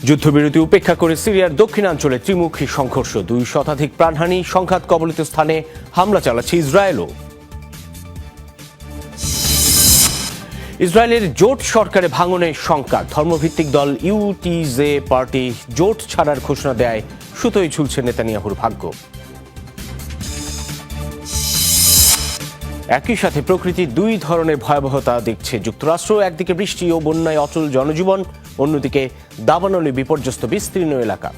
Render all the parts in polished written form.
যুদ্ধবিরতি উপেক্ষা করে সিরিয়ার দক্ষিণাঞ্চলে ত্রিমুখী সংঘর্ষ, 2 শতাধিক প্রাণহানি, সংঘাত কবলিত স্থানে হামলা চালাচ্ছে ইসরায়েলও। ইসরায়েলের জোট সরকারে ভাঙনে শঙ্কা, ধর্মভিত্তিক দল ইউটিজে পার্টি জোট ছাড়ার ঘোষণা দেয়, সুতোয় ঝুলছে নেতানিয়াহুর ভাগ্য। একই সাথে প্রকৃতির 2 ধরনের ভয়াবহতা দেখছে যুক্তরাষ্ট্র। একদিকে বৃষ্টি ও বন্যায় অচল জনজীবন, অন্যদিকে দাবানলে বিপর্যস্ত বিস্তীর্ণ এলাকা।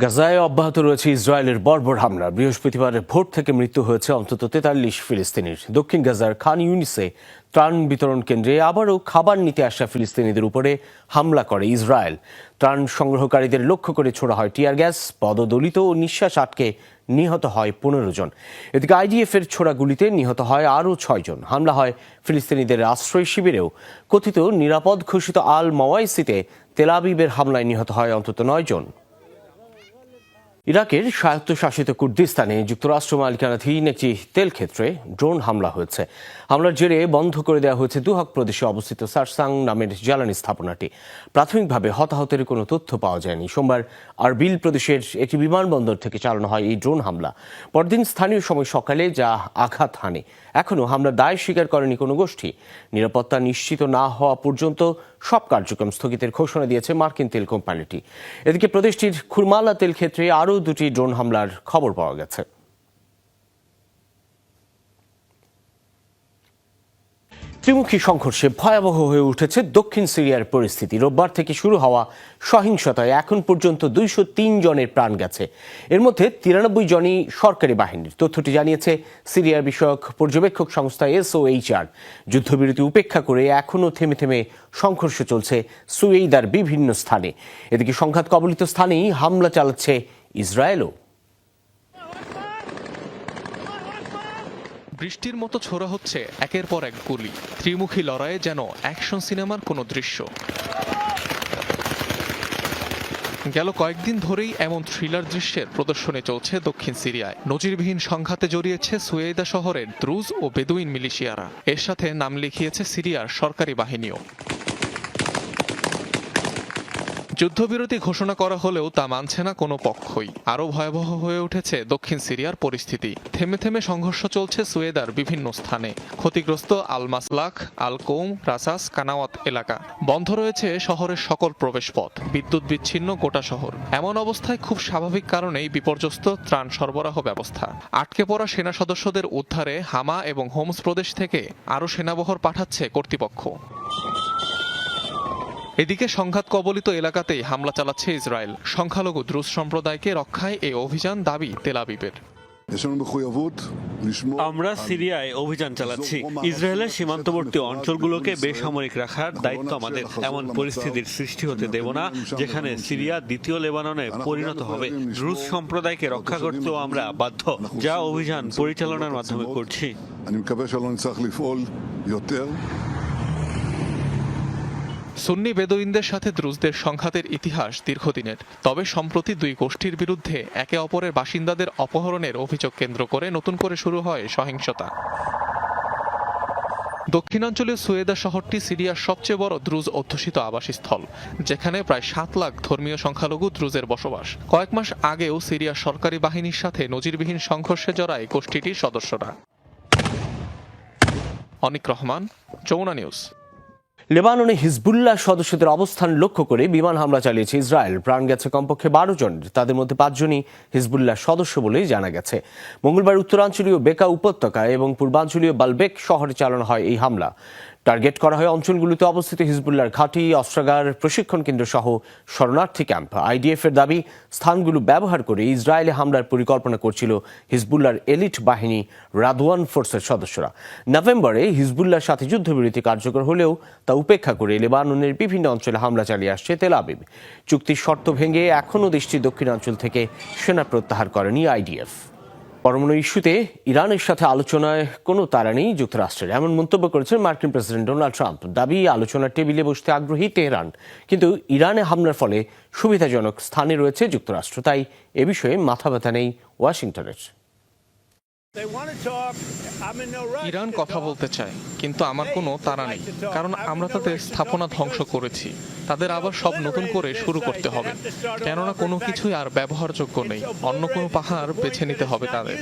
গাজায় অব্যাহত রয়েছে ইসরায়েলের বর্বর হামলা। বৃহস্পতিবার ভোর থেকে মৃত্যু হয়েছে অন্তত 43 ফিলিস্তিনির। দক্ষিণ গাজার খান ইউনিসে ত্রাণ বিতরণ কেন্দ্রে আবারও খাবার নিতে আসা ফিলিস্তিনিদের উপরে হামলা করে ইসরায়েল। ত্রাণ সংগ্রহকারীদের লক্ষ্য করে ছোড়া হয় টিয়ার গ্যাস, পদদলিত ও নিঃশ্বাস আটকে নিহত হয় 15 জন। এদিকে আইডিএফের ছোড়া গুলিতে নিহত হয় আরও 6 জন। হামলা হয় ফিলিস্তিনিদের আশ্রয় শিবিরেও। কথিত নিরাপদ ঘোষিত আল মাওয়াইসিতে তেল আবিবের হামলায় নিহত হয় অন্তত 9 জন। ইরাকের স্বায়ত্তশাসিত কুর্দিস্তানে যুক্তরাষ্ট্র মালিকানাধীন একটি তেল ক্ষেত্রে ড্রোন হামলা হয়েছে। হামলার জেরে বন্ধ করে দেওয়া হয়েছে দুহাক প্রদেশে অবস্থিত সারসাং নামের জ্বালানি স্থাপনাটি। প্রাথমিকভাবে হতাহতের কোনো তথ্য পাওয়া যায়নি। সোমবার আরবিল প্রদেশের একটি বিমানবন্দর থেকে চালানো হয় এই ড্রোন হামলা। পরদিন স্থানীয় সময় সকালে যা আঘাত হানে। এখনও হামলার দায় স্বীকার করেনি কোনো গোষ্ঠী। নিরাপত্তা নিশ্চিত না হওয়া পর্যন্ত সব কার্যক্রম স্থগিতের ঘোষণা দিয়েছে মার্কিন তেল কোম্পানিটি। এদিকে প্রদেশটির খুরমালা তেল ক্ষেত্রে আরও 2টি ড্রোন হামলার খবর পাওয়া গেছে। ত্রিমুখী সংঘর্ষে ভয়াবহ হয়ে উঠেছে দক্ষিণ সিরিয়ার পরিস্থিতি। রোববার থেকে শুরু হওয়া সহিংসতায় এখন পর্যন্ত 203 জনের প্রাণ গেছে। এর মধ্যে 93 জনই সরকারি বাহিনীর। তথ্যটি জানিয়েছে সিরিয়ার বিষয়ক পর্যবেক্ষক সংস্থা SOHR। যুদ্ধবিরতি উপেক্ষা করে এখনও থেমে থেমে সংঘর্ষ চলছে সুয়েইদার বিভিন্ন স্থানে। এদিকে সংঘাত কবলিত স্থানেই হামলা চালাচ্ছে ইসরায়েলও। বৃষ্টির মতো ছোড়া হচ্ছে একের পর এক গুলি। ত্রিমুখী লড়াইয়ে যেন অ্যাকশন সিনেমার কোনো দৃশ্য। গেল কয়েকদিন ধরেই এমন থ্রিলার দৃশ্যের প্রদর্শনী চলছে দক্ষিণ সিরিয়ায়। নজিরবিহীন সংঘাতে জড়িয়েছে সুয়েদা শহরের দ্রুজ ও বেদুইন মিলিশিয়ারা। এর সাথে নাম লিখিয়েছে সিরিয়ার সরকারি বাহিনীও। যুদ্ধবিরতি ঘোষণা করা হলেও তা মানছে না কোনো পক্ষই। আরও ভয়াবহ হয়ে উঠেছে দক্ষিণ সিরিয়ার পরিস্থিতি। থেমে থেমে সংঘর্ষ চলছে সুয়েদার বিভিন্ন স্থানে। ক্ষতিগ্রস্ত আল মাসলাক, আল কৌম, রাসাস, কানাওয়াত এলাকা। বন্ধ রয়েছে শহরের সকল প্রবেশপথ। বিদ্যুৎ বিচ্ছিন্ন গোটা শহর। এমন অবস্থায় খুব স্বাভাবিক কারণেই বিপর্যস্ত ত্রাণ সরবরাহ ব্যবস্থা। আটকে পড়া সেনা সদস্যদের উদ্ধারে হামা এবং হোমস প্রদেশ থেকে আরও সেনাবহর পাঠাচ্ছে কর্তৃপক্ষ। এদিকে সংঘাত কবলিত এলাকাতেই হামলা চালাচ্ছে ইসরায়েল। সংখ্যালঘু দ্রুজ সম্প্রদায়কে রক্ষায় এই অভিযান দাবি তেল আবিবের। আমরা সিরিয়ায় অভিযান চালাচ্ছি। ইসরায়েলের সীমান্তবর্তী অঞ্চলগুলোকে বেসামরিক রাখার দায়িত্ব আমাদের। এমন পরিস্থিতির সৃষ্টি হতে দেব না যেখানে সিরিয়া দ্বিতীয় লেবাননে পরিণত হবে। দ্রুজ সম্প্রদায়কে রক্ষা করতেও আমরা বাধ্য, যা অভিযান পরিচালনার মাধ্যমে করছি। সুন্নি বেদুইনদের সাথে দ্রুজদের সংঘাতের ইতিহাস দীর্ঘদিনের। তবে সম্প্রতি 2 গোষ্ঠীর বিরুদ্ধে একে অপরের বাসিন্দাদের অপহরণের অভিযোগ কেন্দ্র করে নতুন করে শুরু হয় সহিংসতা। দক্ষিণাঞ্চলীয় সুয়েদা শহরটি সিরিয়ার সবচেয়ে বড় দ্রুজ অধ্যুষিত আবাসস্থল, যেখানে প্রায় 7 লাখ ধর্মীয় সংখ্যালঘু দ্রুজের বসবাস। কয়েক মাস আগেও সিরিয়ার সরকারি বাহিনীর সাথে নজিরবিহীন সংঘর্ষে জড়ায় গোষ্ঠীটির সদস্যরা। অনিক রহমান, যমুনা নিউজ। লেবাননে হিজবুল্লাহ সদস্যদের অবস্থান লক্ষ্য করে বিমান হামলা চালিয়েছে ইসরায়েল। প্রাণ গেছে কমপক্ষে 12 জন। তাদের মধ্যে 5 জনই হিজবুল্লাহ সদস্য বলেই জানা গেছে। মঙ্গলবার উত্তরাঞ্চলীয় বেকা উপত্যকা এবং পূর্বাঞ্চলীয় বালবেক শহরে চালানো হয় এই হামলা। টার্গেট করা হয় অঞ্চলগুলোতে অবস্থিত হিজবুল্লাহর ঘাঁটি, অস্ত্রাগার, প্রশিক্ষণ কেন্দ্র সহ শরণার্থী ক্যাম্প। আইডিএফ এর দাবি, স্থানগুলো ব্যবহার করে ইসরায়েলে হামলার পরিকল্পনা করছিল হিজবুল্লাহর এলিট বাহিনী রাদওয়ান ফোর্সের সদস্যরা। নভেম্বরে হিজবুল্লাহর সাথে যুদ্ধবিরতি কার্যকর হলেও তা উপেক্ষা করে লেবাননের বিভিন্ন অঞ্চলে হামলা চালিয়ে আসছে তেল আবিব। চুক্তির শর্ত ভেঙে এখনও দেশটির দক্ষিণাঞ্চল থেকে সেনা প্রত্যাহার করেনি আইডিএফ। পরমাণু ইস্যুতে ইরানের সাথে আলোচনায় কোনো তাড়া নেই যুক্তরাষ্ট্রের, এমন মন্তব্য করেছেন মার্কিন প্রেসিডেন্ট ডোনাল্ড ট্রাম্প। দাবি, আলোচনার টেবিলে বসতে আগ্রহী তেহরান, কিন্তু ইরানে হামলার ফলে সুবিধাজনক স্থানে রয়েছে যুক্তরাষ্ট্র। তাই এ বিষয়ে মাথা ব্যথা নেই ওয়াশিংটনের। ইরান কথা বলতে চায়, কিন্তু আমার কোনো তাড়া নেই, কারণ আমরা তাদের স্থাপনা ধ্বংস করেছি। তাদের আবার সব নতুন করে শুরু করতে হবে, কেননা কোনো কিছুই আর ব্যবহারযোগ্য নেই। অন্য কোনো পাহাড় বেছে নিতে হবে তাদের।